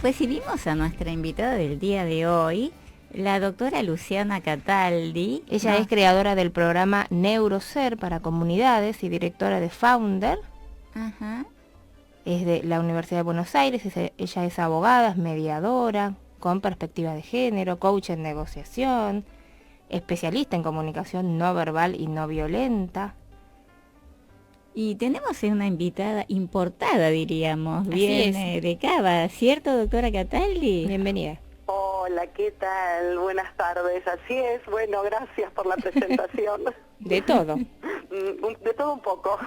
Recibimos a nuestra invitada del día de hoy, la doctora Luciana Cataldi. Ella es creadora del programa NeuroSer para comunidades y directora de Founder. Ajá. Es de la Universidad de Buenos Aires. Ella es abogada, es mediadora, con perspectiva de género, coach en negociación, especialista en comunicación no verbal y no violenta. Y tenemos una invitada importada, diríamos, Así viene de Cava, ¿cierto, doctora Cataldi? Bienvenida. Hola, ¿qué tal? Buenas tardes, así es. Bueno, gracias por la presentación. De todo. De todo un poco.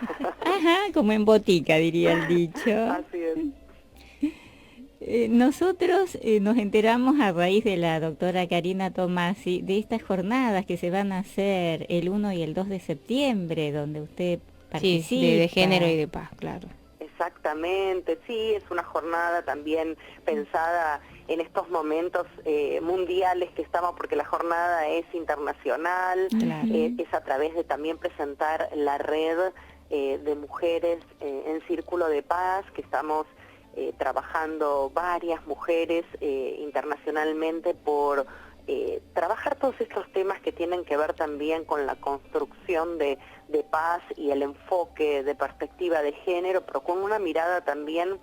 Ajá, como en botica, diría el dicho. Así es. Nosotros nos enteramos a raíz de la doctora Karina Tomasi de estas jornadas que se van a hacer el 1 y el 2 de septiembre, donde usted participa. Sí, de género y de paz, claro. Exactamente, sí, es una jornada también pensada en estos momentos mundiales que estamos, porque la jornada es internacional, Claro. Es a través de también presentar la red de mujeres en Círculo de Paz, que estamos trabajando varias mujeres internacionalmente por trabajar todos estos temas que tienen que ver también con la construcción de paz y el enfoque de perspectiva de género, pero con una mirada también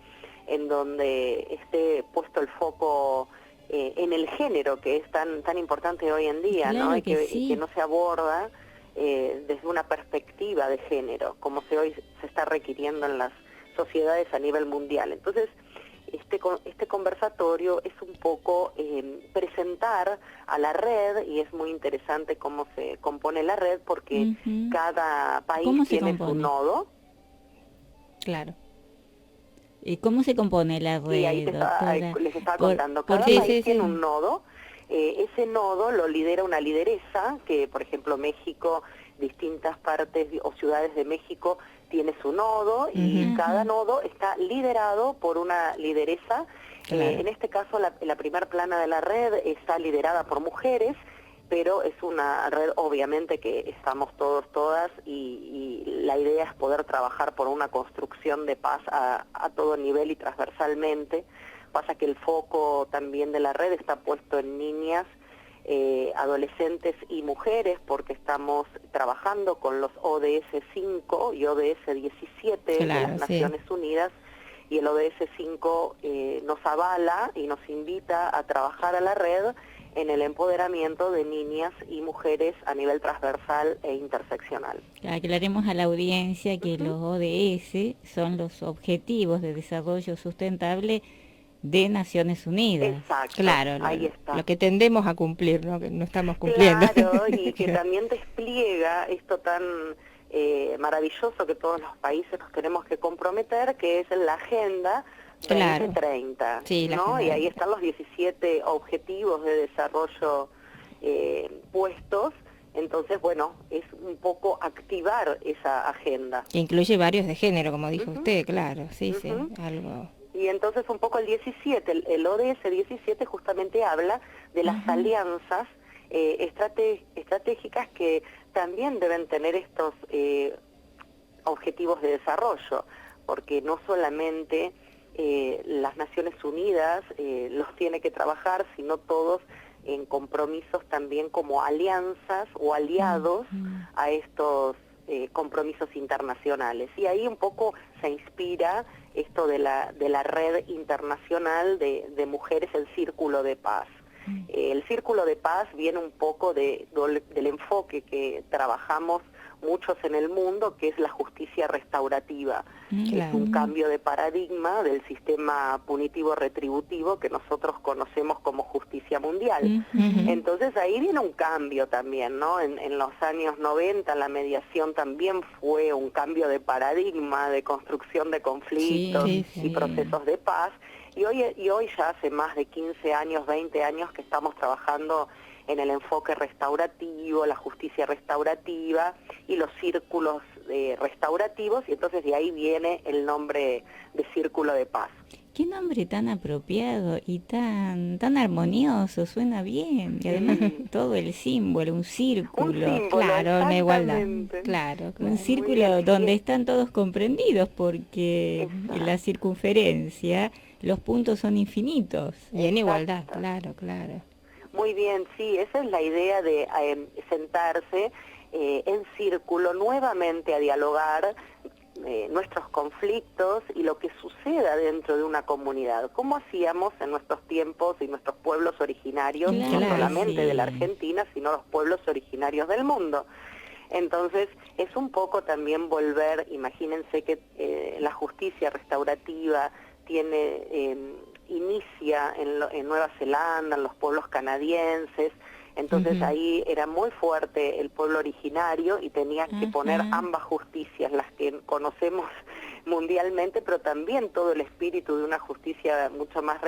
en donde esté puesto el foco en el género, que es tan importante hoy en día, Claro ¿no? Y sí. que no se aborda desde una perspectiva de género, como hoy se está requiriendo en las sociedades a nivel mundial. Entonces, este conversatorio es un poco presentar a la red, y es muy interesante cómo se compone la red, porque cada país tiene su nodo. Claro. ¿Y cómo se compone la red, Y ahí les estaba contando, cada país tiene un nodo. Ese nodo lo lidera una lideresa, que por ejemplo México, distintas partes o ciudades de México tiene su nodo, y cada nodo está liderado por una lideresa. Claro. En este caso la primer plana de la red está liderada por mujeres, pero es una red obviamente que estamos todas, y la idea es poder trabajar por una construcción de paz a todo nivel y transversalmente. Pasa que el foco también de la red está puesto en niñas, adolescentes y mujeres, porque estamos trabajando con los ODS 5 y ODS 17 de las Naciones Unidas, y el ODS 5 nos avala y nos invita a trabajar a la red en el empoderamiento de niñas y mujeres a nivel transversal e interseccional. Aclaremos a la audiencia que los ODS son los Objetivos de Desarrollo Sustentable de Naciones Unidas. Exacto, Claro, ahí está. Lo que tendemos a cumplir, ¿no? Que no estamos cumpliendo. Claro, y que también despliega esto tan maravilloso que todos los países nos tenemos que comprometer, que es la Agenda 2030, sí, ¿no? Y ahí están los 17 objetivos de desarrollo puestos. Entonces, bueno, es un poco activar esa agenda. Que incluye varios de género, como dijo usted, claro, sí, algo. Y entonces un poco el 17, el ODS 17 justamente habla de las alianzas estratégicas que también deben tener estos objetivos de desarrollo, porque no solamente las Naciones Unidas los tiene que trabajar, sino todos en compromisos también como alianzas o aliados a estos compromisos internacionales. Y ahí un poco se inspira esto de la red internacional de mujeres, el Círculo de Paz. El Círculo de Paz viene un poco del enfoque que trabajamos muchos en el mundo, que es la justicia restaurativa. Es un cambio de paradigma del sistema punitivo retributivo que nosotros conocemos como justicia mundial. Entonces ahí viene un cambio también, ¿no? En los años 90 la mediación también fue un cambio de paradigma, de construcción de conflictos y procesos de paz. Y hoy ya hace más de 15 años, 20 años que estamos trabajando en el enfoque restaurativo, la justicia restaurativa y los círculos restaurativos, y entonces de ahí viene el nombre de Círculo de Paz. Qué nombre tan apropiado y tan armonioso, suena bien. Y además todo el símbolo, un círculo. Claro, una igualdad. Claro, Un círculo donde están todos comprendidos, porque la circunferencia los puntos son infinitos. Y en igualdad, Exacto. claro, claro. Muy bien, sí, esa es la idea de sentarse en círculo nuevamente a dialogar nuestros conflictos y lo que suceda dentro de una comunidad, como hacíamos en nuestros tiempos y nuestros pueblos originarios, no Claro, solamente sí. de la Argentina, sino los pueblos originarios del mundo. Entonces, es un poco también volver, imagínense que la justicia restaurativa inicia en Nueva Zelanda, en los pueblos canadienses. Entonces ahí era muy fuerte el pueblo originario y tenían que poner ambas justicias, las que conocemos mundialmente, pero también todo el espíritu de una justicia mucho más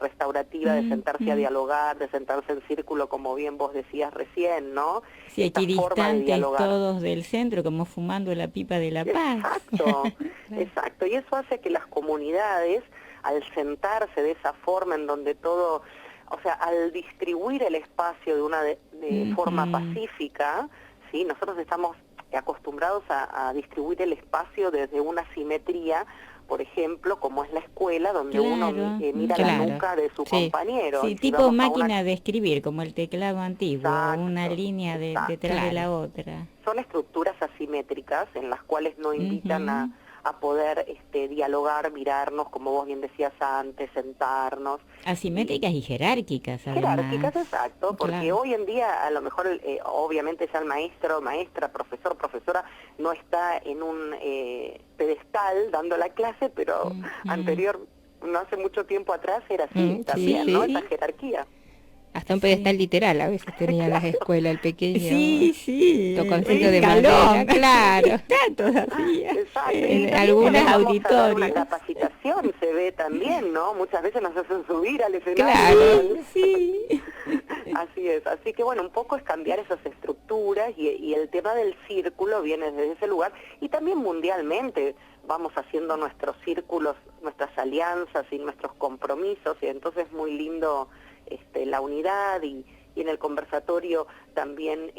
restaurativa, de sentarse a dialogar, de sentarse en círculo, como bien vos decías recién, ¿no? Sí, Esta aquí forma de distantes dialogar. todos del centro, como fumando la pipa de la paz. Exacto, exacto. Y eso hace que las comunidades, al sentarse de esa forma en donde todo, o sea, al distribuir el espacio de una forma pacífica, ¿sí? Nosotros estamos acostumbrados a distribuir el espacio desde una simetría, por ejemplo, como es la escuela, donde uno mira la nuca de su compañero. Sí, y si tipo vamos a máquina de escribir, como el teclado antiguo, Exacto, una línea detrás de la otra. Son estructuras asimétricas en las cuales no invitan a poder dialogar, mirarnos, como vos bien decías antes, sentarnos. Asimétricas y jerárquicas, además. Jerárquicas, exacto, porque hoy en día a lo mejor obviamente ya el maestro, maestra, profesor, profesora no está en un pedestal dando la clase, pero no hace mucho tiempo atrás era así también, ¿no? Esa jerarquía. Hasta un pedestal literal a veces tenían las escuelas, el pequeño toconcito de madera, claro. Está todavía. Exacto. En algunas auditorios. Una capacitación se ve también, ¿no? Muchas veces nos hacen subir al escenario. Claro, sí. Así es. Así que bueno, un poco es cambiar esas estructuras y el tema del círculo viene desde ese lugar y también mundialmente vamos haciendo nuestros círculos, nuestras alianzas y nuestros compromisos y entonces es muy lindo la unidad y en el conversatorio también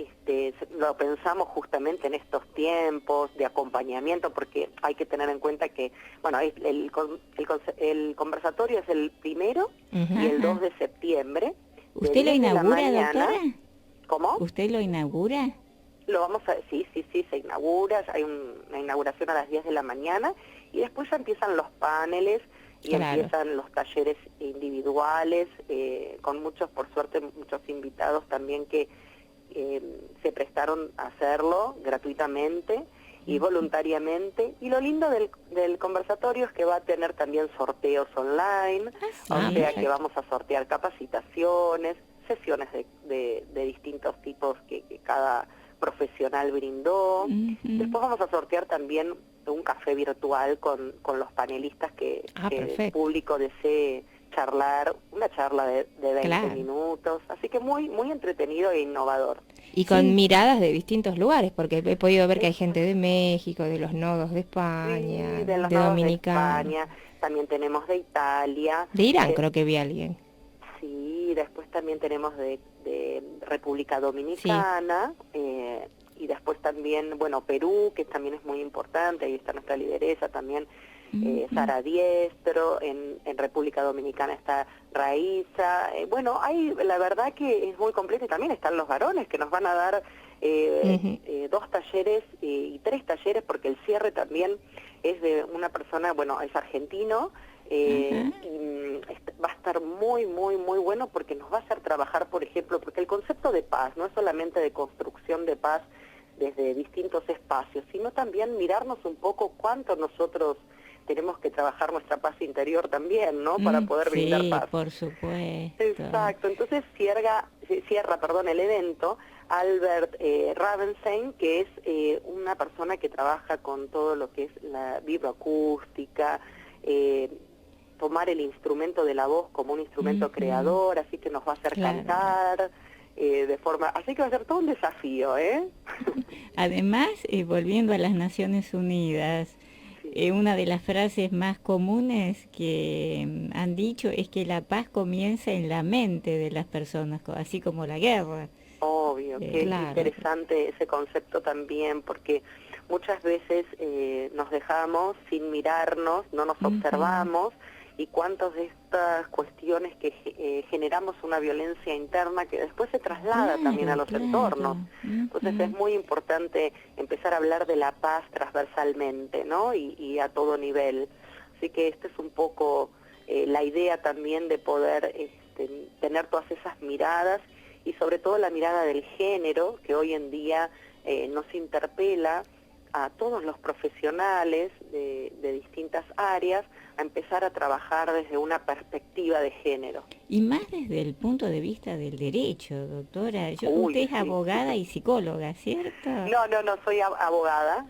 lo pensamos justamente en estos tiempos de acompañamiento, porque hay que tener en cuenta que, bueno, el conversatorio es el 1 y el 2 de septiembre. ¿Usted lo inaugura, doctora? ¿Cómo? ¿Usted lo inaugura? Lo vamos a, sí, se inaugura, hay una inauguración a las 10 de la mañana y después ya empiezan los paneles y empiezan los talleres individuales, con muchos, por suerte, muchos invitados también que se prestaron a hacerlo gratuitamente y voluntariamente. Y lo lindo del conversatorio es que va a tener también sorteos online, o sea que vamos a sortear capacitaciones, sesiones de distintos tipos que cada profesional brindó. Después vamos a sortear también un café virtual con los panelistas que el público desee charlar, una charla de 20 minutos, así que muy muy entretenido e innovador. Y con miradas de distintos lugares, porque he podido ver que hay gente de México, de los nodos de España, de los de Dominicana. De España, también tenemos de Italia. De Irán creo que vi a alguien. Sí, después también tenemos de República Dominicana, y después también, bueno, Perú, que también es muy importante, ahí está nuestra lideresa también, Sara Diestro, en República Dominicana está Raíza, bueno, hay, la verdad que es muy completo y también están los varones que nos van a dar 2 talleres y 3 talleres, porque el cierre también es de una persona, bueno, es argentino, y va a estar muy, muy, muy bueno porque nos va a hacer trabajar, por ejemplo, porque el concepto de paz no es solamente de construcción de paz desde distintos espacios, sino también mirarnos un poco cuánto nosotros tenemos que trabajar nuestra paz interior también, ¿no? Para poder brindar paz. Sí, por supuesto. Exacto, entonces cierra, el evento Albert Ravenstein, que es una persona que trabaja con todo lo que es la vibroacústica, tomar el instrumento de la voz como un instrumento creador, así que nos va a hacer cantar de forma, así que va a ser todo un desafío, Además, volviendo a las Naciones Unidas, una de las frases más comunes que han dicho es que la paz comienza en la mente de las personas, así como la guerra. Obvio, que es interesante ese concepto también, porque muchas veces nos dejamos sin mirarnos, no nos observamos, y cuántas de estas cuestiones que generamos una violencia interna que después se traslada también a los entornos. Entonces es muy importante empezar a hablar de la paz transversalmente, ¿no? Y a todo nivel. Así que esta es un poco la idea también de poder tener todas esas miradas y sobre todo la mirada del género que hoy en día nos interpela a todos los profesionales de distintas áreas a empezar a trabajar desde una perspectiva de género. Y más desde el punto de vista del derecho, doctora. Usted es sí, abogada sí. y psicóloga, ¿cierto? No, soy abogada.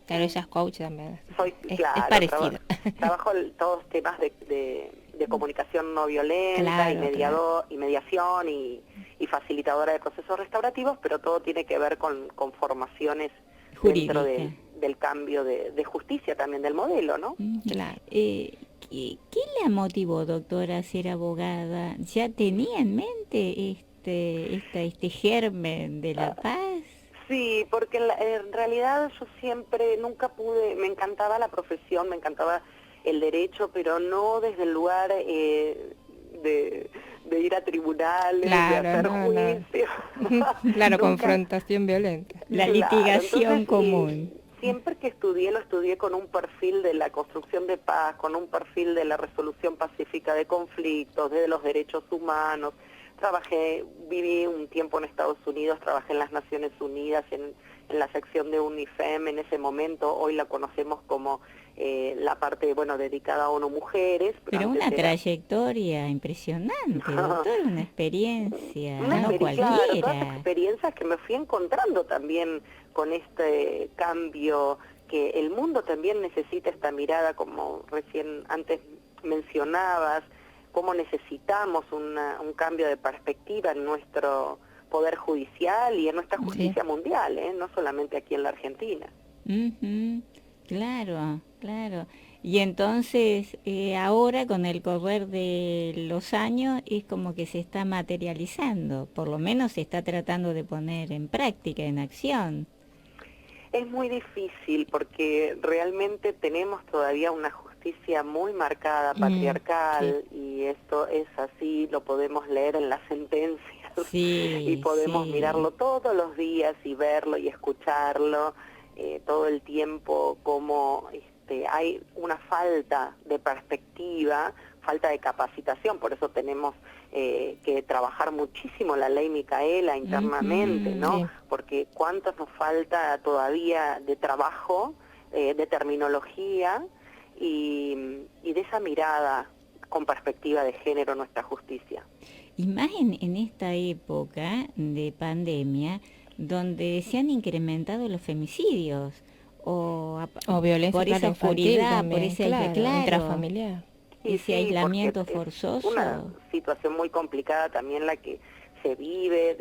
Claro, ella es coach también. Soy, es parecido. parecido. Trabajo todos temas de comunicación no violenta, claro, y mediación y facilitadora de procesos restaurativos, pero todo tiene que ver con formaciones jurídica. Dentro del cambio de justicia también del modelo, ¿no? Claro. ¿Qué la motivó, doctora, a ser abogada? ¿Ya tenía en mente este germen de la paz? Sí, porque en realidad yo nunca pude, me encantaba la profesión, me encantaba el derecho, pero no desde el lugar de ir a tribunales, claro, de hacer juicios. Claro, confrontación violenta. La litigación común. Siempre que lo estudié con un perfil de la construcción de paz, con un perfil de la resolución pacífica de conflictos, de los derechos humanos. Viví un tiempo en Estados Unidos, trabajé en las Naciones Unidas, en la sección de UNIFEM en ese momento, hoy la conocemos como la parte, dedicada a ONU Mujeres. Pero una trayectoria impresionante, doctor, una experiencia, no cualquiera. Claro, todas experiencias que me fui encontrando también con este cambio, que el mundo también necesita esta mirada, como recién antes mencionabas, cómo necesitamos un cambio de perspectiva en nuestro poder judicial y en nuestra justicia mundial, no solamente aquí en la Argentina. Claro. Y entonces ahora con el correr de los años es como que se está materializando, por lo menos se está tratando de poner en práctica, en acción. Es muy difícil porque realmente tenemos todavía una justicia muy marcada, patriarcal, y esto es así, lo podemos leer en las sentencias y podemos mirarlo todos los días y verlo y escucharlo todo el tiempo, como hay una falta de perspectiva, falta de capacitación, por eso tenemos que trabajar muchísimo la ley Micaela internamente, ¿no? Sí. Porque cuánto nos falta todavía de trabajo, de terminología y de esa mirada con perspectiva de género en nuestra justicia. Y más en esta época de pandemia, donde se han incrementado los femicidios, o violencia por esa oscuridad, también, por ese intrafamiliar. Ese aislamiento forzoso. Es una situación muy complicada también la que se vive,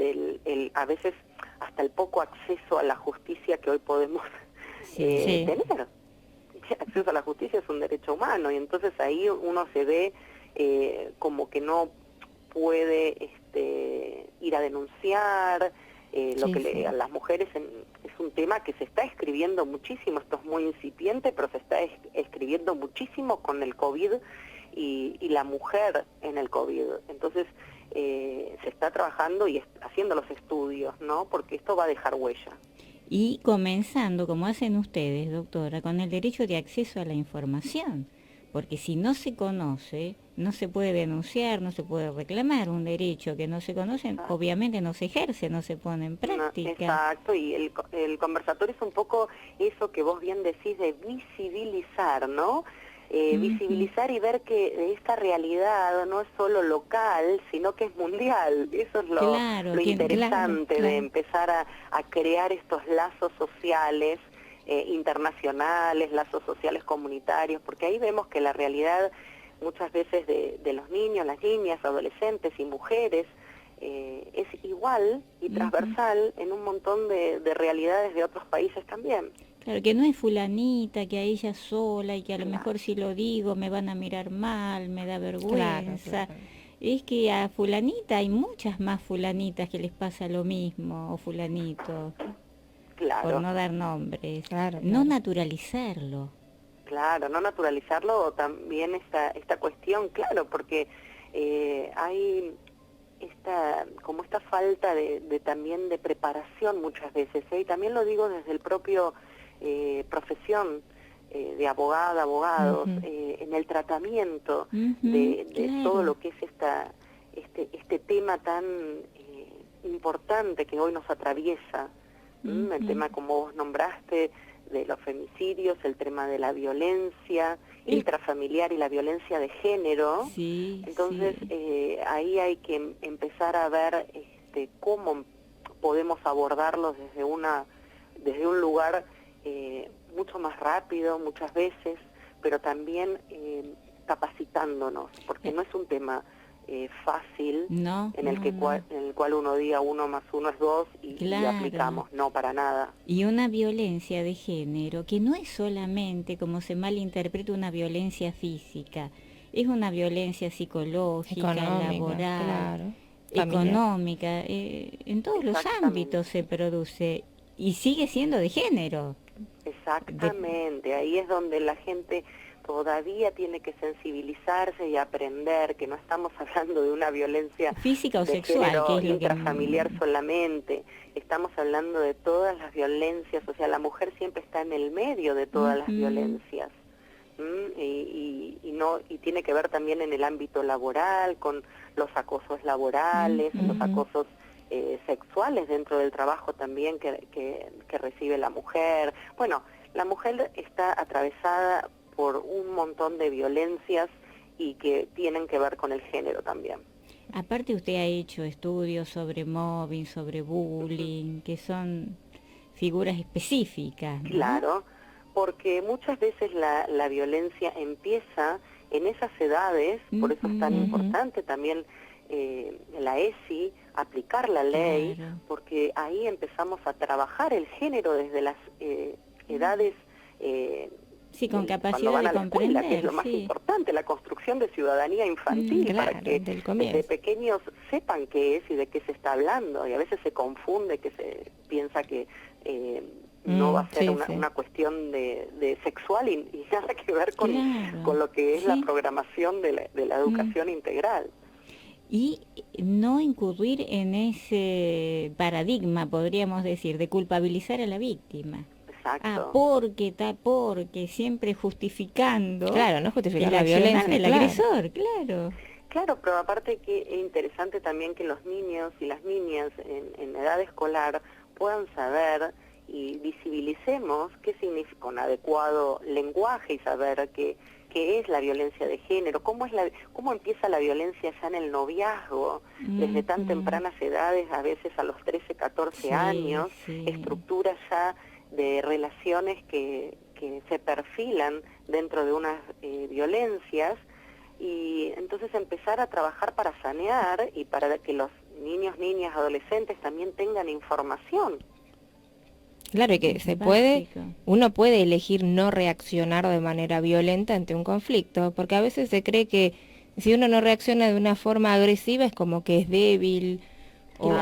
a veces hasta el poco acceso a la justicia que hoy podemos tener. Acceso a la justicia es un derecho humano y entonces ahí uno se ve como que no puede ir a denunciar. A las mujeres es un tema que se está escribiendo muchísimo, esto es muy incipiente, pero se está escribiendo muchísimo con el COVID y la mujer en el COVID. Entonces se está trabajando y haciendo los estudios, ¿no? Porque esto va a dejar huella. Y comenzando, como hacen ustedes, doctora, con el derecho de acceso a la información. Porque si no se conoce, no se puede denunciar, no se puede reclamar. Un derecho que no se conoce, obviamente no se ejerce, no se pone en práctica. Exacto, y el conversatorio es un poco eso que vos bien decís de visibilizar, ¿no? Visibilizar y ver que esta realidad no es solo local, sino que es mundial. Eso es lo interesante de empezar a crear estos lazos sociales internacionales, lazos sociales comunitarios, porque ahí vemos que la realidad muchas veces de los niños, las niñas, adolescentes y mujeres es igual y transversal en un montón de realidades de otros países también. Claro, que no es fulanita, que a ella sola y que a lo mejor si lo digo me van a mirar mal, me da vergüenza. Es que a fulanita hay muchas más fulanitas que les pasa lo mismo, o fulanito. Por no dar nombres, no naturalizarlo. Claro, no naturalizarlo también esta cuestión, claro, porque hay esta falta de también de preparación muchas veces, y también lo digo desde el propio profesión de abogada, abogados, en el tratamiento de claro. todo lo que es este tema tan importante que hoy nos atraviesa, el tema como vos nombraste, de los femicidios, el tema de la violencia intrafamiliar y la violencia de género. Sí, Entonces, sí. ahí hay que empezar a ver cómo podemos abordarlos desde un lugar mucho más rápido muchas veces, pero también capacitándonos, porque no es un tema fácil No, en el cual uno diga 1 más 1 es 2 y claro. aplicamos, no, para nada. Y una violencia de género que no es solamente, como se malinterpreta, una violencia física, es una violencia psicológica, Económica, laboral, claro, económica, en todos los ámbitos se produce y sigue siendo de género. Exactamente, ahí es donde la gente todavía tiene que sensibilizarse y aprender que no estamos hablando de una violencia física o de sexual, género que es lo intrafamiliar que... estamos hablando de todas las violencias, o sea, la mujer siempre está en el medio de todas las violencias. Y tiene que ver también en el ámbito laboral, con los acosos laborales, los acosos sexuales dentro del trabajo también que recibe la mujer. Bueno, la mujer está atravesada por un montón de violencias y que tienen que ver con el género también. Aparte usted ha hecho estudios sobre mobbing, sobre bullying, que son figuras específicas, ¿no? Claro, porque muchas veces la violencia empieza en esas edades, por eso es tan importante también la ESI, aplicar la ley, Claro. porque ahí empezamos a trabajar el género desde las edades... Sí, con cuando capacidad van de a la escuela, que es comprender, lo más sí. importante, la construcción de ciudadanía infantil, Claro, para que del desde comienzo. pequeños sepan qué es y de qué se está hablando, y a veces se confunde, que se piensa que no va a ser una cuestión de sexual y nada que ver con lo que es la programación de la educación integral. Y no incurrir en ese paradigma, podríamos decir, de culpabilizar a la víctima. Exacto. Porque siempre justificando. Claro, no justificar la accionar violencia del agresor, claro. Claro, pero aparte que es interesante también que los niños y las niñas en edad escolar puedan saber y visibilicemos qué significa con adecuado lenguaje y saber qué es la violencia de género, cómo empieza la violencia ya en el noviazgo, desde tan tempranas edades, a veces a los 13, 14 años, estructuras ya de relaciones que se perfilan dentro de unas violencias, y entonces empezar a trabajar para sanear y para que los niños, niñas, adolescentes también tengan información. Claro, y que uno puede elegir no reaccionar de manera violenta ante un conflicto, porque a veces se cree que si uno no reacciona de una forma agresiva es como que es débil, o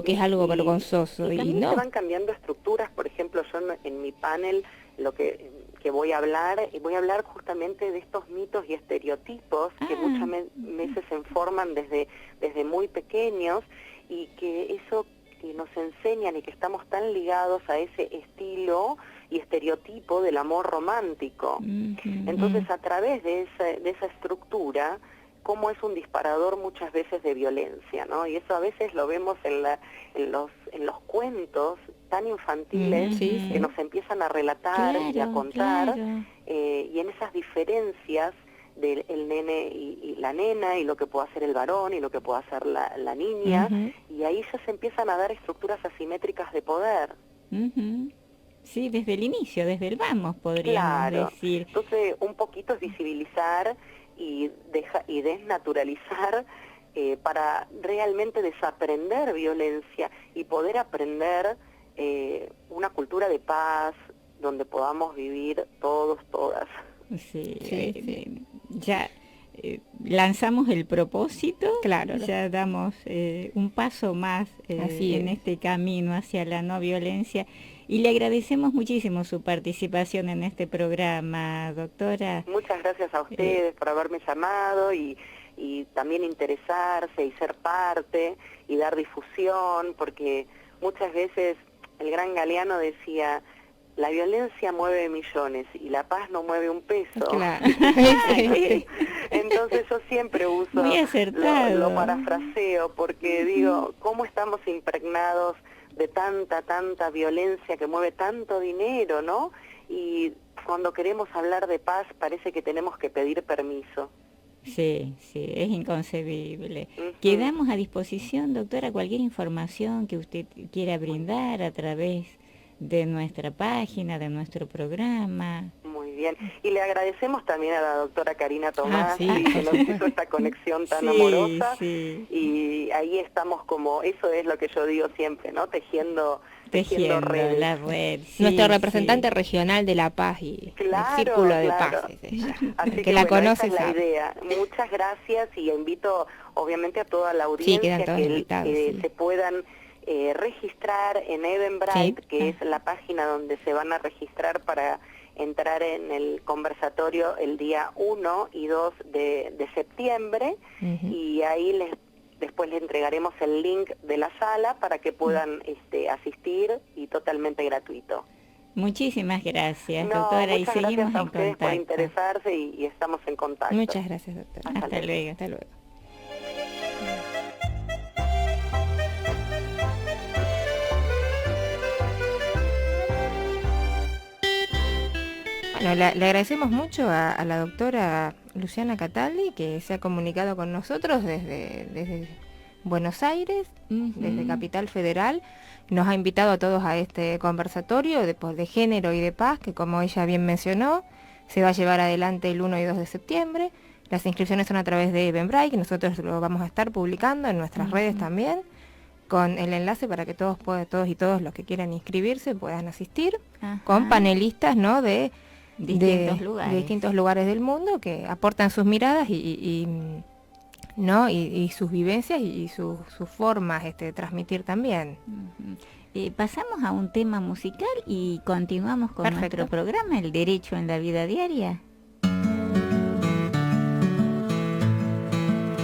que es algo vergonzoso. Y Y también no. se van cambiando estructuras. Por ejemplo, yo en mi panel lo que voy a hablar justamente de estos mitos y estereotipos que muchas veces se forman desde muy pequeños, y que eso que nos enseñan y que estamos tan ligados a ese estilo y estereotipo del amor romántico. Entonces, a través de esa estructura, cómo es un disparador muchas veces de violencia, ¿no? Y eso a veces lo vemos en los cuentos tan infantiles que nos empiezan a relatar y a contar, y en esas diferencias del nene y la nena, y lo que puede hacer el varón y lo que puede hacer la niña, y ahí ya se empiezan a dar estructuras asimétricas de poder. Sí, desde el inicio, desde el vamos, podríamos decir. Entonces, un poquito es visibilizar y desnaturalizar para realmente desaprender violencia y poder aprender una cultura de paz donde podamos vivir todos, todas. Ya lanzamos el propósito, claro, ya damos un paso más en este camino hacia la no violencia. Y le agradecemos muchísimo su participación en este programa, doctora. Muchas gracias a ustedes por haberme llamado y también interesarse y ser parte y dar difusión, porque muchas veces el gran Galeano decía, la violencia mueve millones y la paz no mueve un peso. Claro. Entonces yo siempre uso, muy acertado, lo parafraseo, porque digo, ¿cómo estamos impregnados de tanta violencia que mueve tanto dinero, ¿no? Y cuando queremos hablar de paz parece que tenemos que pedir permiso. Sí, es inconcebible. Quedamos a disposición, doctora, cualquier información que usted quiera brindar a través de nuestra página, de nuestro programa. Muy bien. Y le agradecemos también a la doctora Karina Tomás, sí, que nos hizo esta conexión tan amorosa. Sí. Y ahí estamos como, eso es lo que yo digo siempre, ¿no? Tejiendo redes. La red. Nuestro representante regional de La Paz y el Círculo de Paz es ella. Así que la bueno, conoce esa es la sabe. idea. Muchas gracias y invito obviamente a toda la audiencia que se puedan registrar en Eventbrite, que es la página donde se van a registrar para entrar en el conversatorio el día 1 y 2 de septiembre, y ahí después le entregaremos el link de la sala para que puedan asistir, y totalmente gratuito. Muchísimas gracias, doctora, y seguimos gracias a en ustedes contacto. por interesarse y estamos en contacto. Muchas gracias, doctora. Hasta luego. Hasta luego. Bueno, le agradecemos mucho a la doctora Luciana Cataldi, que se ha comunicado con nosotros desde Buenos Aires, desde Capital Federal. Nos ha invitado a todos a este conversatorio de género y de paz, que como ella bien mencionó, se va a llevar adelante el 1 y 2 de septiembre. Las inscripciones son a través de Eventbrite, que nosotros lo vamos a estar publicando en nuestras redes también, con el enlace para que todos y todos los que quieran inscribirse puedan asistir, con panelistas, ¿no?, de distintos lugares del mundo que aportan sus miradas y sus vivencias y sus formas de transmitir también. Pasamos a un tema musical y continuamos con nuestro programa, El Derecho en la Vida Diaria.